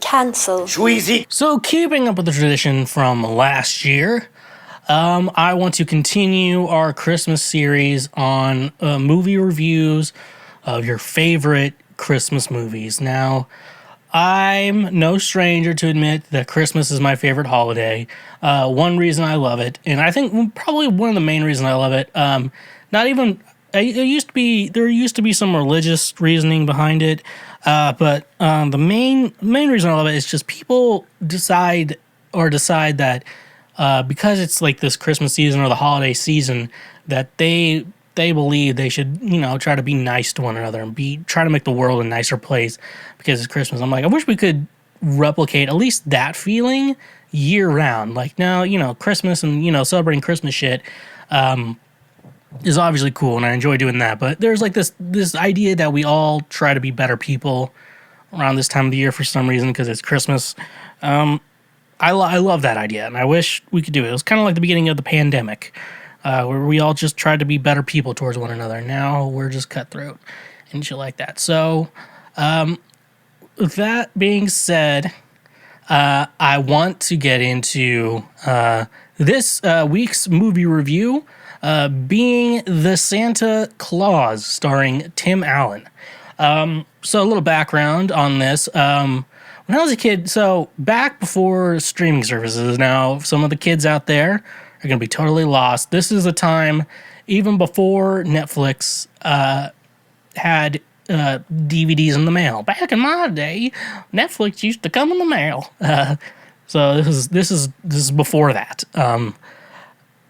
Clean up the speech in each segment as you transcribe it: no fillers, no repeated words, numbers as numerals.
Cancel. Schweezy. So, keeping up with the tradition from last year, I want to continue our Christmas series on movie reviews of your favorite Christmas movies. Now, I'm no stranger to admit that Christmas is my favorite holiday. One reason I love it, and I think probably one of the main reasons I love it, not even... there used to be some religious reasoning behind it, but the main reason I love it is just people decide that because it's like this Christmas season or the holiday season that they believe they should, try to be nice to one another and try to make the world a nicer place because it's Christmas. I'm like, I wish we could replicate at least that feeling year round. Like, now, Christmas and, celebrating Christmas shit is obviously cool, and I enjoy doing that. But there's like this idea that we all try to be better people around this time of the year for some reason because it's Christmas. I love that idea, and I wish we could do it. It was kind of like the beginning of the pandemic, where we all just tried to be better people towards one another. Now we're just cutthroat and shit like that. So, with that being said, I want to get into this week's movie review, being The Santa Claus, starring Tim Allen. So a little background on this. When I was a kid, so back before streaming services, now some of the kids out there are going to be totally lost. This is a time, even before Netflix had DVDs in the mail. Back in my day, Netflix used to come in the mail. So this is before that. And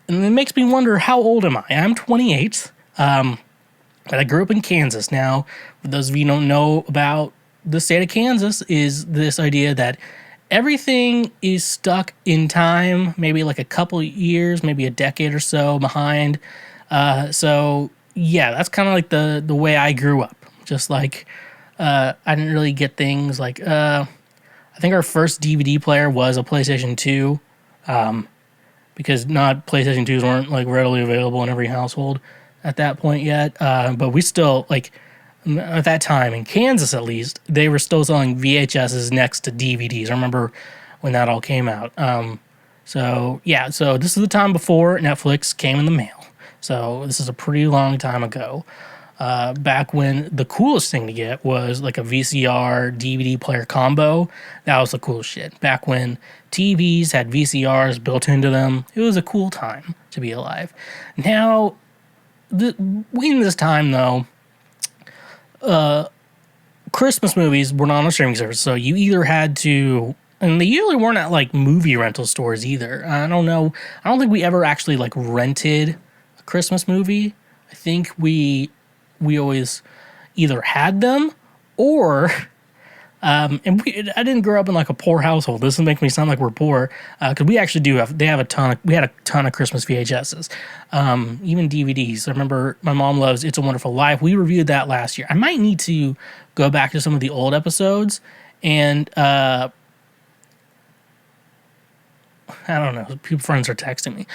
it makes me wonder, how old am I? I'm 28. And I grew up in Kansas. Now, for those of you who don't know about the state of Kansas, is this idea that everything is stuck in time, maybe like a couple years, maybe a decade or so behind. So yeah, that's kind of like the way I grew up. Just like I didn't really get things like I think our first DVD player was a PlayStation 2, because not PlayStation 2s weren't like readily available in every household at that point yet. But we still, like, at that time, in Kansas at least, they were still selling VHSs next to DVDs. I remember when that all came out. So this is the time before Netflix came in the mail. So this is a pretty long time ago. Back when the coolest thing to get was like a VCR DVD player combo. That was the coolest shit. Back when TVs had VCRs built into them, it was a cool time to be alive. Now, in this time though, Christmas movies were not on streaming service, so you either had to, and they usually weren't at like movie rental stores either. I don't know. I don't think we ever actually like rented a Christmas movie. I think we always either had them or, I didn't grow up in like a poor household. This is making me sound like we're poor, because we actually we had a ton of Christmas VHSs, even DVDs. I remember my mom loves It's a Wonderful Life. We reviewed that last year. I might need to go back to some of the old episodes and, I don't know, friends are texting me.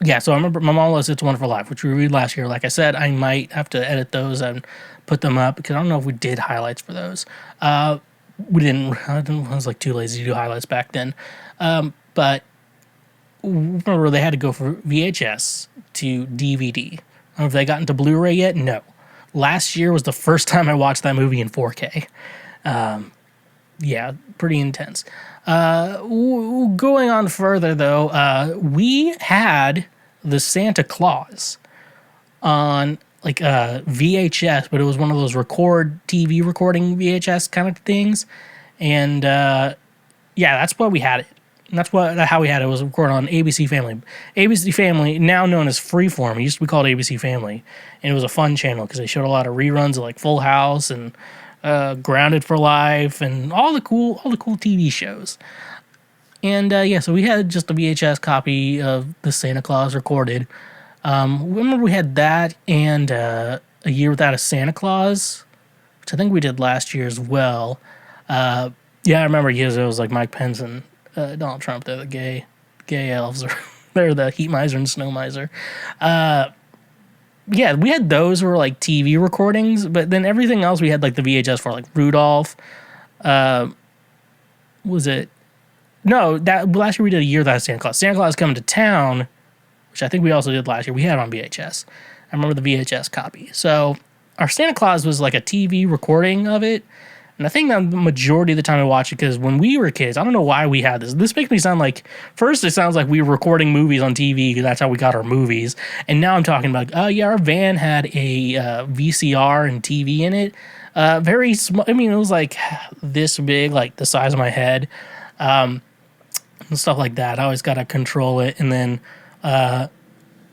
Yeah, so I remember my mom loves It's a Wonderful Life, which we reviewed last year. Like I said, I might have to edit those and put them up, because I don't know if we did highlights for those. We didn't. I was like too lazy to do highlights back then. But remember, they had to go from VHS to DVD. Have they gotten to Blu-ray yet? No. Last year was the first time I watched that movie in 4K. Yeah, pretty intense. Going on further, though, we had The Santa Claus on like VHS, but it was one of those TV recording VHS kind of things. And that's why we had it. And that's how we had it. It was recorded on ABC Family. ABC Family, now known as Freeform, it used to be called ABC Family, and it was a fun channel because they showed a lot of reruns of like Full House and Grounded for Life and all the cool TV shows. And so we had just a VHS copy of The Santa Claus recorded. Remember we had that and A Year Without a Santa Claus, which I think we did last year as well. I remember because it was like Mike Pence and Donald Trump. They're the gay elves. They're the heat miser and snow miser. We had those were like TV recordings, but then everything else we had like the VHS for, like Rudolph, was it? No, that last year we did a year without Santa Claus. Santa Claus coming to town, which I think we also did last year. We had it on VHS. I remember the VHS copy. So our Santa Claus was like a TV recording of it. And I think that the majority of the time I watched it because when we were kids, I don't know why we had this. This makes me sound like, first it sounds like we were recording movies on TV because that's how we got our movies. And now I'm talking about, oh yeah, our van had a VCR and TV in it. Very small. I mean, it was like this big, like the size of my head. And stuff like that. I always got to control it. And then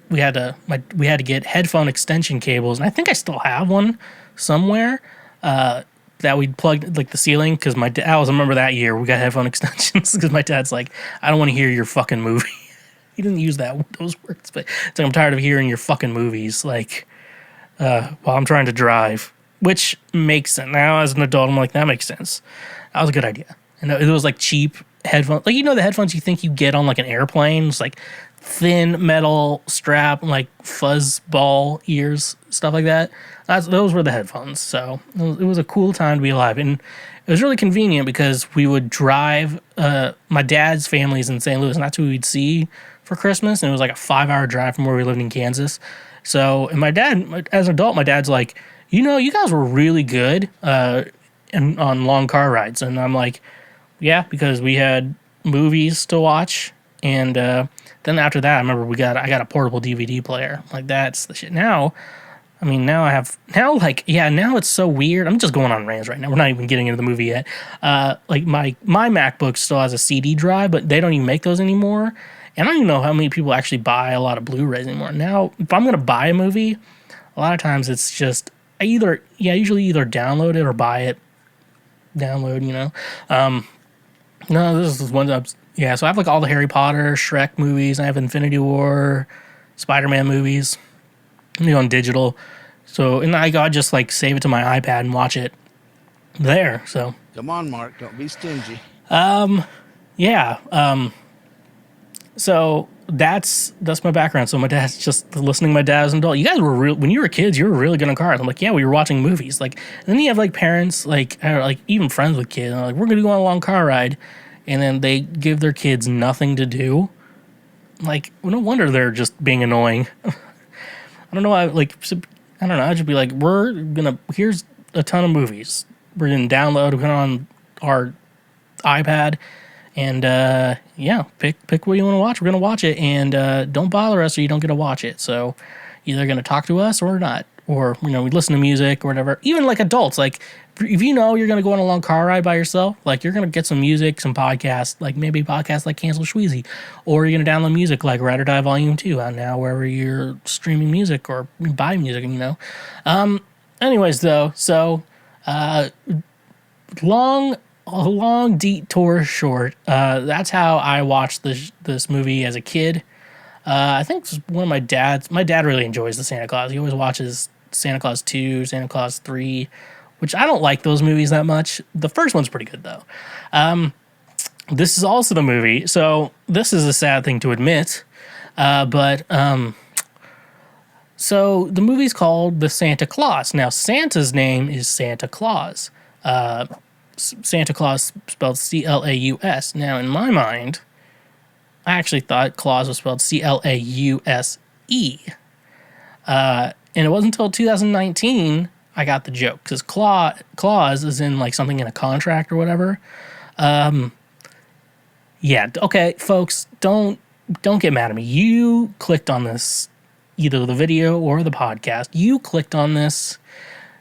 we had to get headphone extension cables. And I think I still have one somewhere. That we plugged like the ceiling because I always remember that year we got headphone extensions because my dad's like, I don't want to hear your fucking movie. He didn't use those words, but it's like I'm tired of hearing your fucking movies like while I'm trying to drive, which makes sense. Now as an adult, I'm like, that makes sense. That was a good idea. And it was like cheap headphones, like the headphones you think you get on like an airplane. It's like thin metal strap, like fuzz ball ears, stuff like that. Those were the headphones. So it was a cool time to be alive. And it was really convenient because we would drive, my dad's family's in St. Louis, and that's who we'd see for Christmas. And it was like a 5-hour drive from where we lived in Kansas. So, and my dad, as an adult, my dad's like, you guys were really good on long car rides. And I'm like, yeah, because we had movies to watch. And then after that, I remember I got a portable DVD player. Like, that's the shit. Now it's so weird. I'm just going on rants right now. We're not even getting into the movie yet. Like my MacBook still has a CD drive, but they don't even make those anymore. And I don't even know how many people actually buy a lot of Blu-rays anymore. Now, if I'm going to buy a movie, a lot of times it's just, usually either download it or buy it. Download, No, this is one that, so I have like all the Harry Potter, Shrek movies. I have Infinity War, Spider-Man movies. On digital. So, and I got just like save it to my iPad and watch it there. So, come on, Mark, don't be stingy. So that's my background. So my dad's just listening to my dad as an adult. You guys were real when you were kids. You were really good on cars. I'm like, yeah, we were watching movies. Like, and then you have like parents, like even friends with kids. And like, we're gonna go on a long car ride, and then they give their kids nothing to do. Like, well, no wonder they're just being annoying. I don't know. I don't know. I'd just be like, here's a ton of movies. We're going to download, put on our iPad, and pick what you want to watch. We're going to watch it, and don't bother us or you don't get to watch it. So either going to talk to us or not. Or, we listen to music or whatever. Even like adults, like if you're going to go on a long car ride by yourself, like you're going to get some music, some podcasts, like maybe podcasts like Cancel Schweezy, or you're going to download music like Ride or Die Volume 2 out now wherever you're streaming music or buy music, Anyways, though, so long detour short, that's how I watched this movie as a kid. I think it's one of my dad really enjoys the Santa Claus. He always watches Santa Claus 2, Santa Claus 3, which I don't like those movies that much. The first one's pretty good, though. This is also the movie, so this is a sad thing to admit, so the movie's called The Santa Claus. Now, Santa's name is Santa Claus. Santa Claus spelled C-L-A-U-S. Now, in my mind, I actually thought Claus was spelled C-L-A-U-S-E. And it wasn't until 2019 I got the joke, because clause is in like something in a contract or whatever. Okay, folks, don't get mad at me. You clicked on this, either the video or the podcast. You clicked on this.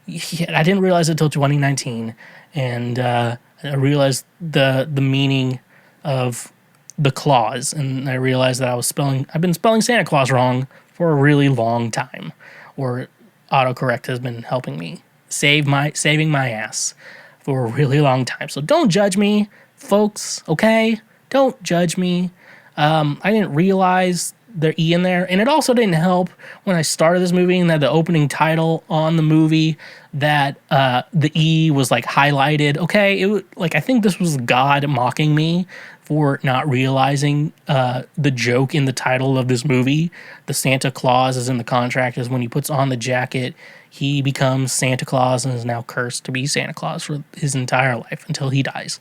I didn't realize it until 2019, and I realized the meaning of the clause, and I realized that I've been spelling Santa Claus wrong for a really long time, or autocorrect has been helping me saving my ass for a really long time. So don't judge me, folks, okay? Don't judge me. I didn't realize the E in there, and it also didn't help when I started this movie and that the opening title on the movie that the E was like highlighted. Okay, I think this was God mocking me for not realizing the joke in the title of this movie. The Santa Claus is in the contract, is when he puts on the jacket, he becomes Santa Claus and is now cursed to be Santa Claus for his entire life until he dies.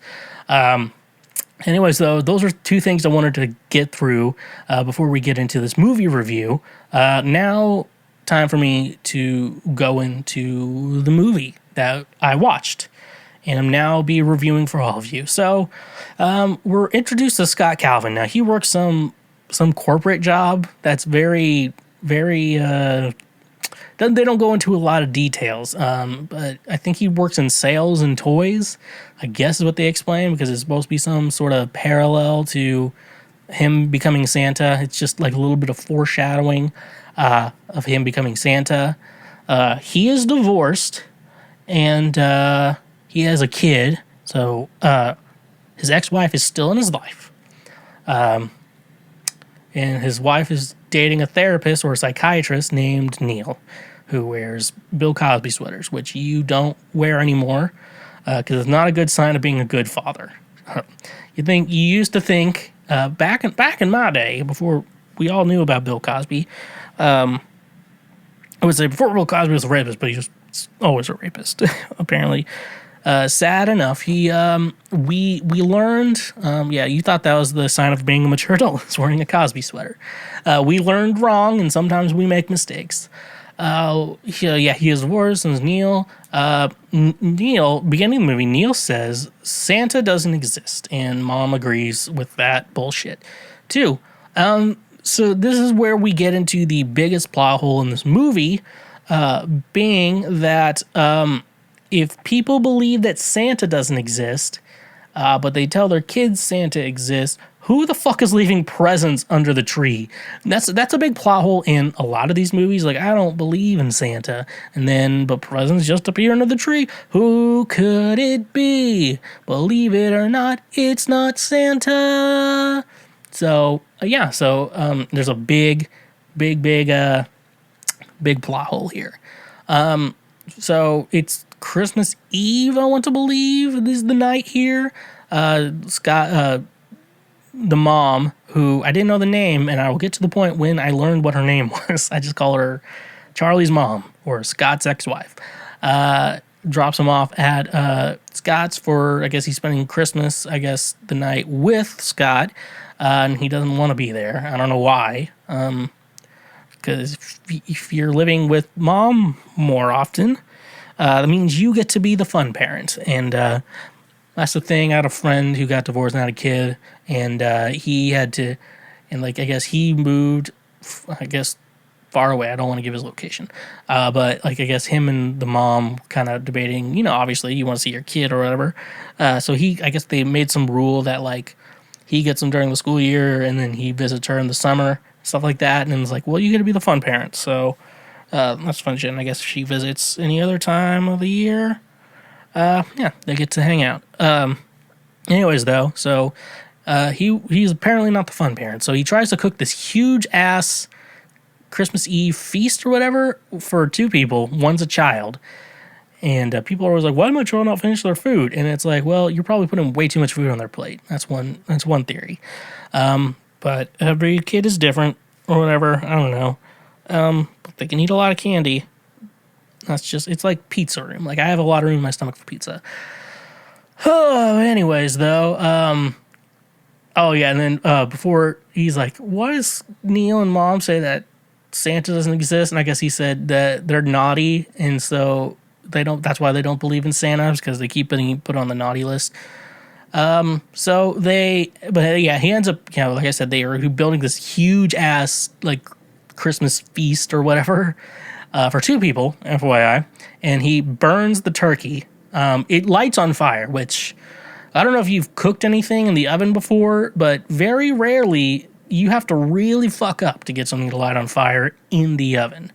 Anyways, though, those are two things I wanted to get through before we get into this movie review. Now, time for me to go into the movie that I watched, and I'm now be reviewing for all of you. So, we're introduced to Scott Calvin. Now, he works some corporate job that's very, very. They don't go into a lot of details, but I think he works in sales and toys. I guess is what they explain, because it's supposed to be some sort of parallel to him becoming Santa. It's just like a little bit of foreshadowing of him becoming Santa. He is divorced, and he has a kid. So his ex-wife is still in his life. And his wife is dating a therapist or a psychiatrist named Neil, who wears Bill Cosby sweaters, which you don't wear anymore because it's not a good sign of being a good father. You used to think back in my day, before we all knew about Bill Cosby. I would say before Bill Cosby was a rapist, but he was always a rapist, apparently. Sad enough, we learned. You thought that was the sign of being a mature adult, is wearing a Cosby sweater. We learned wrong, and sometimes we make mistakes. He is divorced, and Neil. Neil, beginning of the movie, Neil says Santa doesn't exist, and Mom agrees with that bullshit, too. So this is where we get into the biggest plot hole in this movie, being that if people believe that Santa doesn't exist, but they tell their kids Santa exists, who the fuck is leaving presents under the tree? That's a big plot hole in a lot of these movies. Like, I don't believe in Santa, but presents just appear under the tree. Who could it be? Believe it or not, it's not Santa. So there's a big plot hole here. So it's Christmas Eve, I want to believe. This is the night here. Scott, the mom, who I didn't know the name, and I will get to the point when I learned what her name was. I just call her Charlie's mom, or Scott's ex-wife. Drops him off at Scott's for, I guess he's spending Christmas, the night with Scott, and he doesn't want to be there. I don't know why. Because if you're living with mom more often, that means you get to be the fun parent. And that's the thing. I had a friend who got divorced and had a kid, and he had to, and I guess he moved, far away. I don't want to give his location. But I guess him and the mom kind of debating, obviously you want to see your kid or whatever. So I guess they made some rule that he gets them during the school year, and then he visits her in the summer, stuff like that. And it's well, you got to be the fun parent. So that's fun shit. And I guess if she visits any other time of the year, they get to hang out. Anyways, though, so he's apparently not the fun parent. So he tries to cook this huge ass Christmas Eve feast or whatever for two people. One's a child. And people are always like, why do my children not finish their food? And it's well, you're probably putting way too much food on their plate. That's one theory. But every kid is different or whatever. I don't know. But they can eat a lot of candy. It's like pizza room. I have a lot of room in my stomach for pizza. Oh, anyways, though. And then before he's why does Neil and Mom say that Santa doesn't exist? And I guess he said that they're naughty, and so that's why they don't believe in Santa, because they keep being put on the naughty list. He ends up, like I said, they are building this huge ass Christmas feast or whatever for two people, FYI, and he burns the turkey. It lights on fire, which I don't know if you've cooked anything in the oven before, but very rarely you have to really fuck up to get something to light on fire in the oven.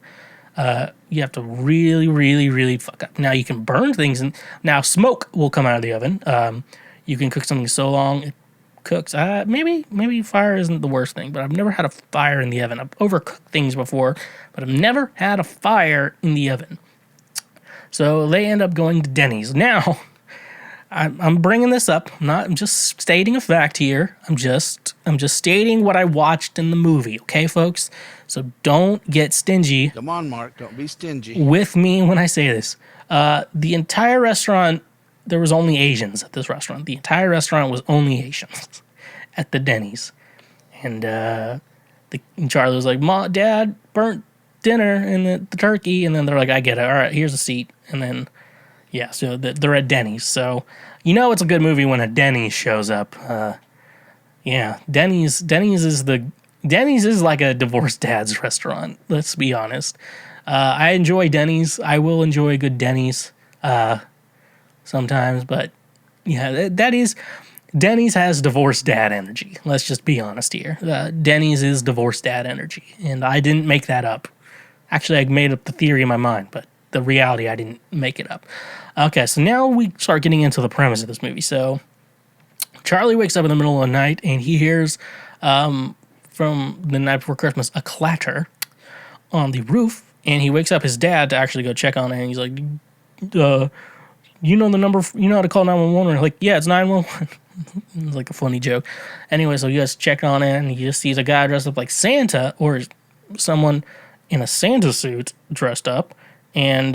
You have to really, really, really fuck up. Now you can burn things, and now smoke will come out of the oven. You can cook something so long it cooks. Maybe fire isn't the worst thing, but I've never had a fire in the oven. I've overcooked things before, but I've never had a fire in the oven. So they end up going to Denny's. Now, I'm bringing this up. I'm just stating a fact here. I'm just stating what I watched in the movie. Okay, folks. So don't get stingy. Come on, Mark. Don't be stingy With me when I say this. The entire restaurant there was only Asians at this restaurant. The entire restaurant was only Asians at the Denny's. And Charlie was like, "Mom, Dad burnt dinner and the turkey." And then they're like, "I get it. All right, here's a seat." And then, yeah, so they're at Denny's. So, it's a good movie when a Denny's shows up. Yeah, Denny's is like a divorced dad's restaurant. Let's be honest. I enjoy Denny's. I will enjoy a good Denny's sometimes, but yeah, Denny's has divorced dad energy. Let's just be honest here. Denny's is divorced dad energy, and I didn't make that up. Actually, I made up the theory in my mind, but the reality, I didn't make it up. Okay, so now we start getting into the premise of this movie. So Charlie wakes up in the middle of the night, and he hears from the night before Christmas a clatter on the roof, and he wakes up his dad to actually go check on it, and he's like, you know the number, you know how to call 911? We're like, yeah, it's 911. It's like a funny joke. Anyway, so he goes check on it, and he just sees a guy dressed up like Santa, or someone in a Santa suit dressed up, and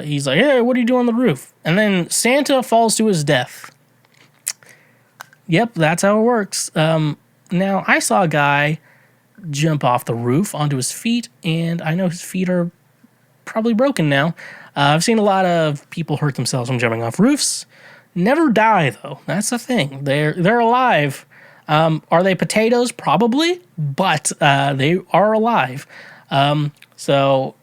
he's like, "Hey, what are you doing on the roof?" And then Santa falls to his death. Yep, that's how it works. Now, I saw a guy jump off the roof onto his feet, and I know his feet are probably broken now. I've seen a lot of people hurt themselves from jumping off roofs. Never die, though. That's the thing. They're alive. Are they potatoes? Probably, but they are alive. So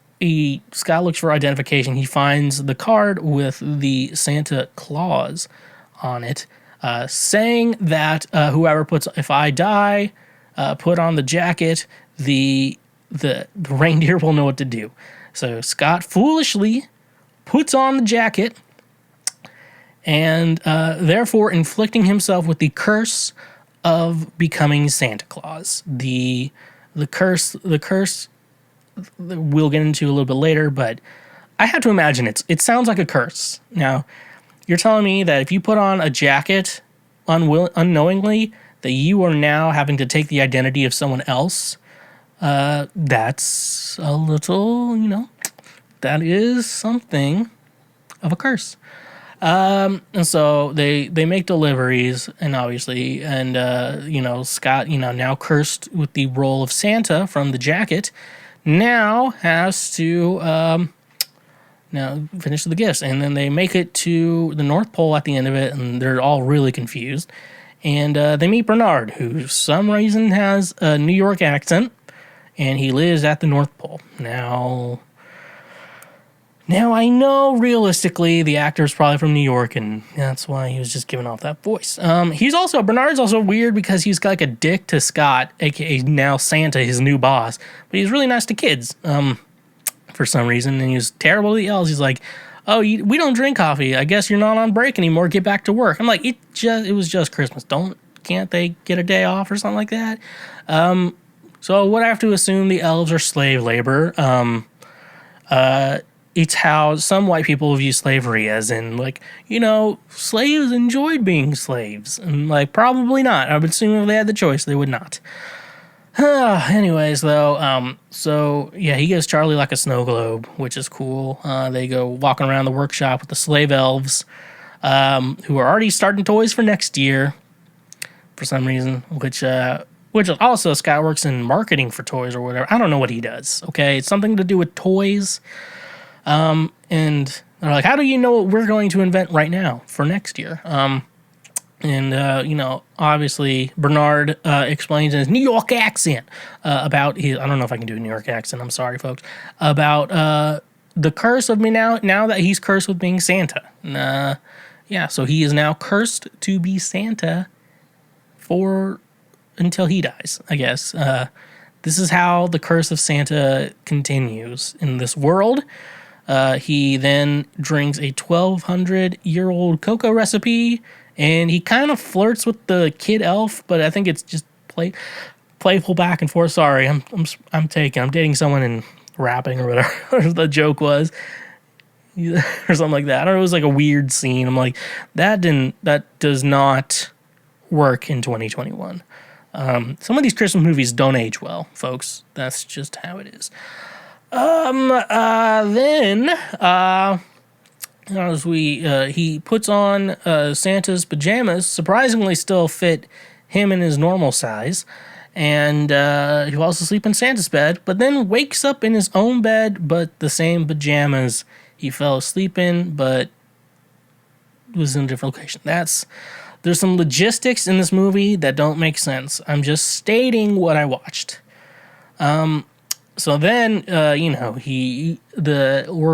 Scott looks for identification. He finds the card with the Santa Claus on it, saying that whoever puts "if I die," put on the jacket, the reindeer will know what to do. So Scott foolishly puts on the jacket, and therefore inflicting himself with the curse of becoming Santa Claus. The curse we'll get into a little bit later, but I have to imagine it sounds like a curse. Now, you're telling me that if you put on a jacket unknowingly, that you are now having to take the identity of someone else? That's a little, that is something of a curse. And so they make deliveries, and obviously, Scott, now cursed with the role of Santa from the jacket, now has to now finish the gifts. And then they make it to the North Pole at the end of it, and they're all really confused. And they meet Bernard, who for some reason has a New York accent, and he lives at the North Pole. Now, I know realistically the actor's probably from New York, and that's why he was just giving off that voice. Bernard's also weird because he's like a dick to Scott, aka now Santa, his new boss, but he's really nice to kids for some reason, and he was terrible to the elves. He's like, "Oh, we don't drink coffee. I guess you're not on break anymore. Get back to work." I'm like, it was just Christmas. Can't they get a day off or something like that? So what I have to assume the elves are slave labor. It's how some white people view slavery, as in, slaves enjoyed being slaves. And, probably not. I would assume if they had the choice, they would not. Anyways, though, he gives Charlie, a snow globe, which is cool. They go walking around the workshop with the slave elves, who are already starting toys for next year, for some reason, which also Scott works in marketing for toys or whatever. I don't know what he does, okay? It's something to do with toys. And they're like, "How do you know what we're going to invent right now for next year?" Obviously Bernard explains in his New York accent about his, I don't know if I can do a New York accent, I'm sorry, folks, about the curse of me now that he's cursed with being Santa. So he is now cursed to be Santa until he dies, I guess. This is how the curse of Santa continues in this world. He then drinks a 1,200-year-old cocoa recipe, and he kind of flirts with the kid elf, but I think it's just playful back and forth. Sorry, I'm dating someone and rapping or whatever the joke was, or something like that. I don't know, it was like a weird scene. I'm like, that does not work in 2021. Some of these Christmas movies don't age well, folks. That's just how it is. as he puts on Santa's pajamas, surprisingly still fit him in his normal size, and he falls asleep in Santa's bed, but then wakes up in his own bed, but the same pajamas he fell asleep in, but was in a different location. There's some logistics in this movie that don't make sense. I'm just stating what I watched. So then, we're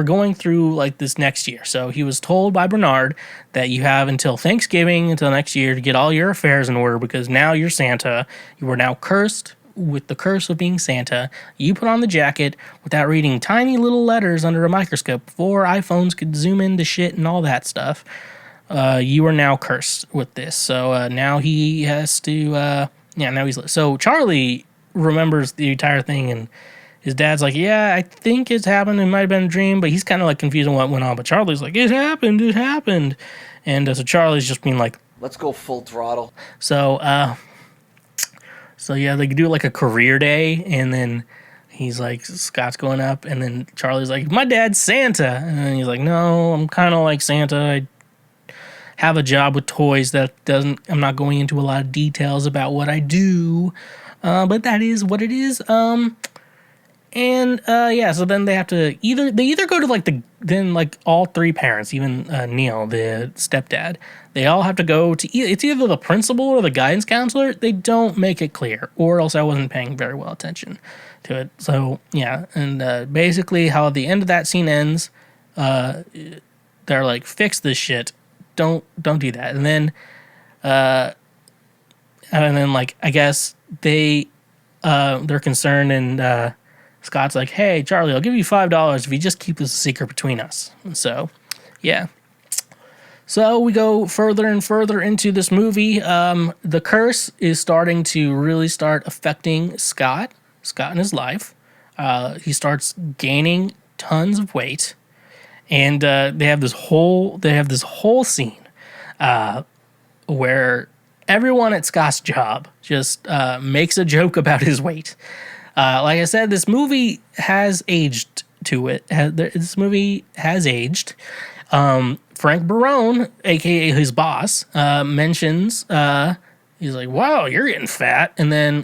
going through like this next year. So he was told by Bernard that you have until Thanksgiving, until next year, to get all your affairs in order because now you're Santa. You are now cursed with the curse of being Santa. You put on the jacket without reading tiny little letters under a microscope before iPhones could zoom into shit and all that stuff. You are now cursed with this. So now he has to, so Charlie remembers the entire thing, and his dad's like, yeah, I think it's happened. It might have been a dream, but he's kind of like confused on what went on. But Charlie's like, it happened. And so Charlie's just being like, let's go full throttle. So yeah, they do like a career day, and then he's like, Scott's going up, and then Charlie's like, my dad's Santa. And then he's like, no, I'm kind of like Santa. I have a job with toys I'm not going into a lot of details about what I do, but that is what it is. So then they have to either go to all three parents, even Neil, the stepdad, they all have to go to it's either the principal or the guidance counselor. They don't make it clear, or else I wasn't paying very well attention to it. So yeah, and basically how the end of that scene ends, they're like, fix this shit, don't do that, and then like I guess they're concerned, and Scott's like, hey, Charlie, I'll give you $5 if you just keep this a secret between us. And so, yeah. So we go further and further into this movie. The curse is starting to really start affecting Scott in his life. He starts gaining tons of weight. And they have this whole scene where everyone at Scott's job just makes a joke about his weight. Like I said, this movie has aged to it. This movie has aged. Frank Barone, a.k.a. his boss, mentions, he's like, wow, you're getting fat. And then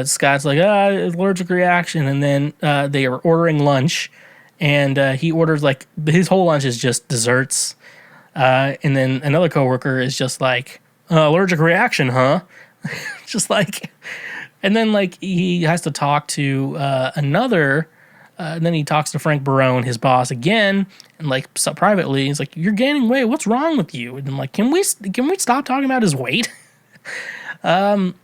Scott's like, allergic reaction. And then they are ordering lunch. And he orders, like, his whole lunch is just desserts. And then another coworker is just like, allergic reaction, huh? Just like, and then like he has to talk to and then he talks to Frank Barone, his boss, again, and like privately, he's like, you're gaining weight, what's wrong with you? And I'm like, can we stop talking about his weight? And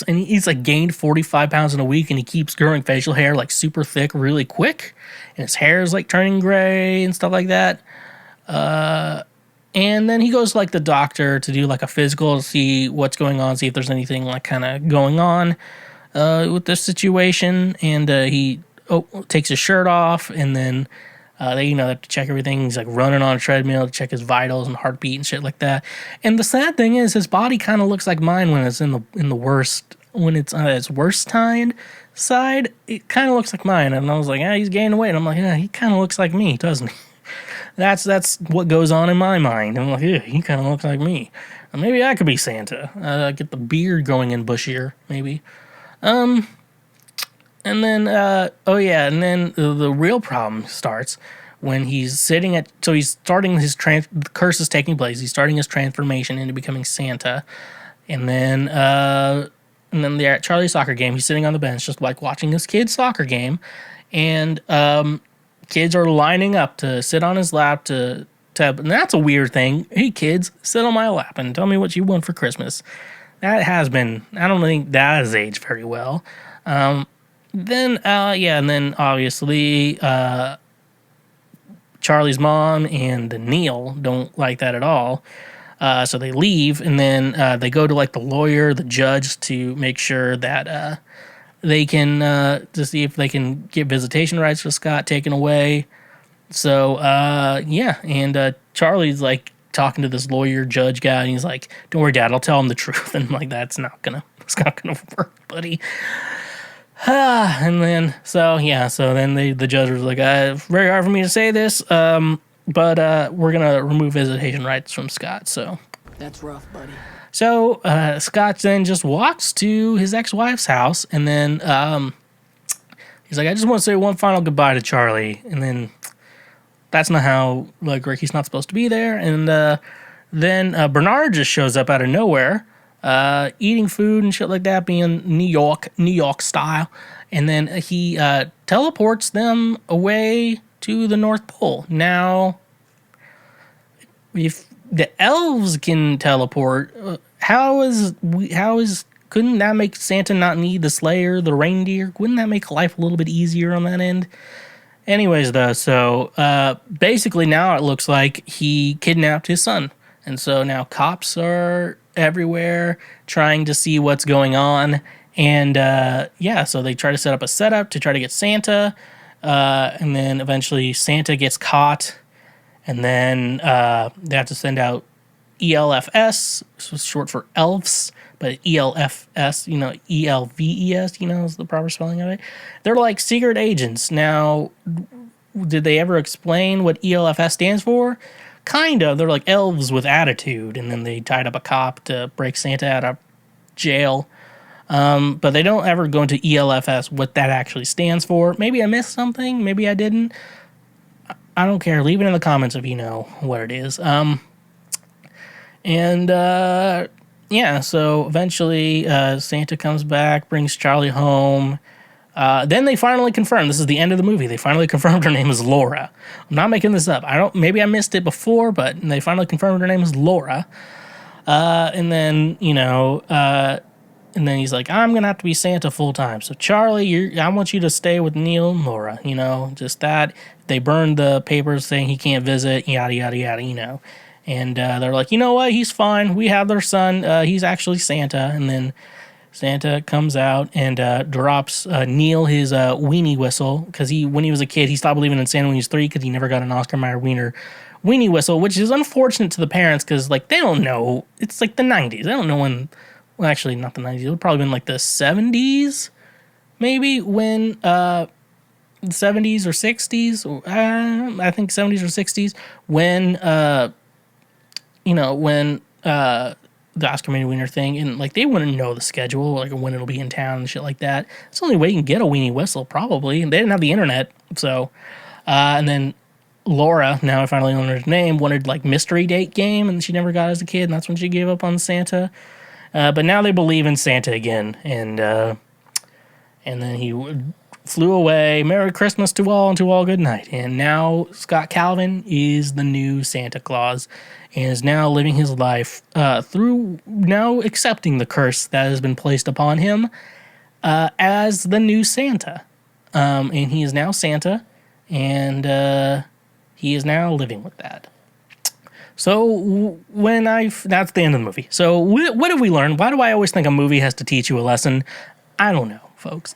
he's like gained 45 pounds in a week, and he keeps growing facial hair like super thick really quick, and his hair is like turning gray and stuff like that. And then he goes to like the doctor to do like a physical to see what's going on, see if there's anything like kind of going on with this situation. And he takes his shirt off, and then they have to check everything. He's like running on a treadmill to check his vitals and heartbeat and shit like that. And the sad thing is, his body kind of looks like mine when it's in the worst, when it's on its worst side. It kind of looks like mine. And I was like, he's gaining weight. And I'm like, yeah, he kind of looks like me, doesn't he? That's what goes on in my mind. I'm like, yeah, he kind of looks like me. Maybe I could be Santa. Get the beard going in bushier, maybe. And then, the real problem starts when he's he's starting the curse is taking place. He's starting his transformation into becoming Santa. And then they're at Charlie's soccer game. He's sitting on the bench, just like watching his kid's soccer game. And, kids are lining up to sit on his lap and that's a weird thing. Hey kids, sit on my lap and tell me what you want for Christmas. I don't think that has aged very well. And then obviously, Charlie's mom and Neil don't like that at all. So they leave, and then they go to like the lawyer, the judge, to make sure that they can to see if they can get visitation rights for Scott taken away. So and Charlie's like talking to this lawyer judge guy, and he's like, "Don't worry, Dad, I'll tell him the truth." And I'm like, "It's not gonna work, buddy." And then, so then the judge was like, it's very hard for me to say this, but we're going to remove visitation rights from Scott. So That's rough, buddy. So Scott then just walks to his ex-wife's house, and then he's like, I just want to say one final goodbye to Charlie. And then that's not how, like, Ricky's not supposed to be there. And then Bernard just shows up out of nowhere, eating food and shit like that, being New York style. And then he teleports them away to the North Pole. Now, if the elves can teleport, couldn't that make Santa not need the sleigh, the reindeer? Wouldn't that make life a little bit easier on that end? Anyways, though, so basically now it looks like he kidnapped his son. And so now cops are everywhere trying to see what's going on. And so they try to set up a setup to try to get Santa. And then eventually Santa gets caught. And then they have to send out E.L.F.S, so it's short for E.L.F.S, but E.L.F.S, E.L.V.E.S, is the proper spelling of it. They're like secret agents. Now, did they ever explain what E.L.F.S stands for? Kind of. They're like elves with attitude, and then they tied up a cop to break Santa out of jail. But they don't ever go into E.L.F.S, what that actually stands for. Maybe I missed something. Maybe I didn't. I don't care. Leave it in the comments if you know what it is. So eventually Santa comes back, brings Charlie home. Then they finally confirm, this is the end of the movie, they finally confirmed her name is Laura. I'm not making this up. Maybe I missed it before, but they finally confirmed her name is Laura. And then he's like, I'm going to have to be Santa full time. So Charlie, I want you to stay with Neil and Laura, just that. They burned the papers saying he can't visit, yada, yada, yada, And they're like, you know what? He's fine. We have their son. He's actually Santa. And then Santa comes out and drops Neil his weenie whistle. Because when he was a kid, he stopped believing in Santa when he was 3 because he never got an Oscar Mayer weenie whistle, which is unfortunate to the parents because, like, they don't know. It's like the 90s. They don't know when. Well, actually, not the 90s. It would probably been like the 70s, maybe, when 70s or 60s. I think 70s or 60s when the Oscar Mayer Wiener thing, and like they wouldn't know the schedule, like when it'll be in town and shit like that. It's the only way you can get a weenie whistle, probably. And they didn't have the internet, so and then Laura, now I finally learned her name, wanted like mystery date game, and she never got as a kid, and that's when she gave up on Santa. But now they believe in Santa again, and then he flew away. Merry Christmas to all, and to all good night. And now Scott Calvin is the new Santa Claus, and is now living his life through now accepting the curse that has been placed upon him as the new Santa. And he is now Santa, and he is now living with that. So that's the end of the movie. So what have we learned? Why do I always think a movie has to teach you a lesson? I don't know, folks.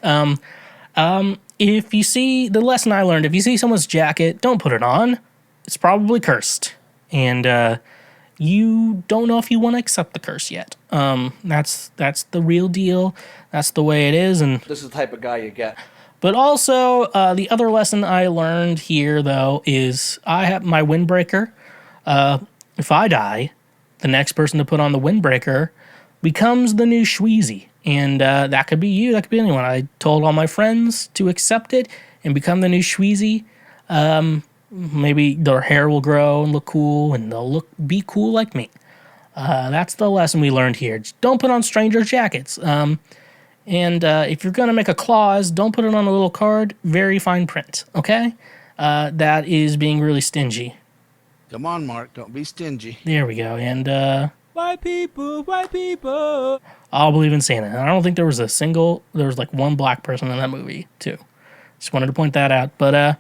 If you see the lesson I learned, if you see someone's jacket, don't put it on. It's probably cursed, and you don't know if you want to accept the curse yet. That's the real deal. That's the way it is, and this is the type of guy you get. But also, the other lesson I learned here, though, is I have my windbreaker. If I die, the next person to put on the windbreaker becomes the new Schweezy. And that could be you, that could be anyone. I told all my friends to accept it and become the new Schweezy. Maybe their hair will grow and look cool, and they'll be cool like me. That's the lesson we learned here. Just don't put on strangers' jackets. And if you're going to make a clause, don't put it on a little card. Very fine print, okay? That is being really stingy. Come on, Mark. Don't be stingy. There we go. And White people. I'll believe in Santa. And I don't think there was like one black person in that movie, too. Just wanted to point that out. But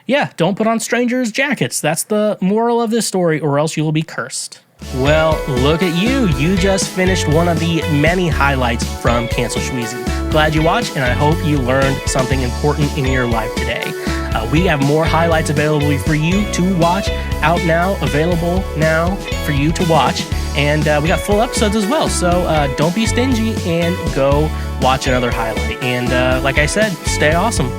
yeah, don't put on strangers' jackets. That's the moral of this story, or else you will be cursed. Well, look at you. You just finished one of the many highlights from Cancel Schweezy. Glad you watched, and I hope you learned something important in your life today. We have more highlights available for you to watch, out now, available now for you to watch. And we got full episodes as well. So don't be stingy and go watch another highlight. And like I said, stay awesome.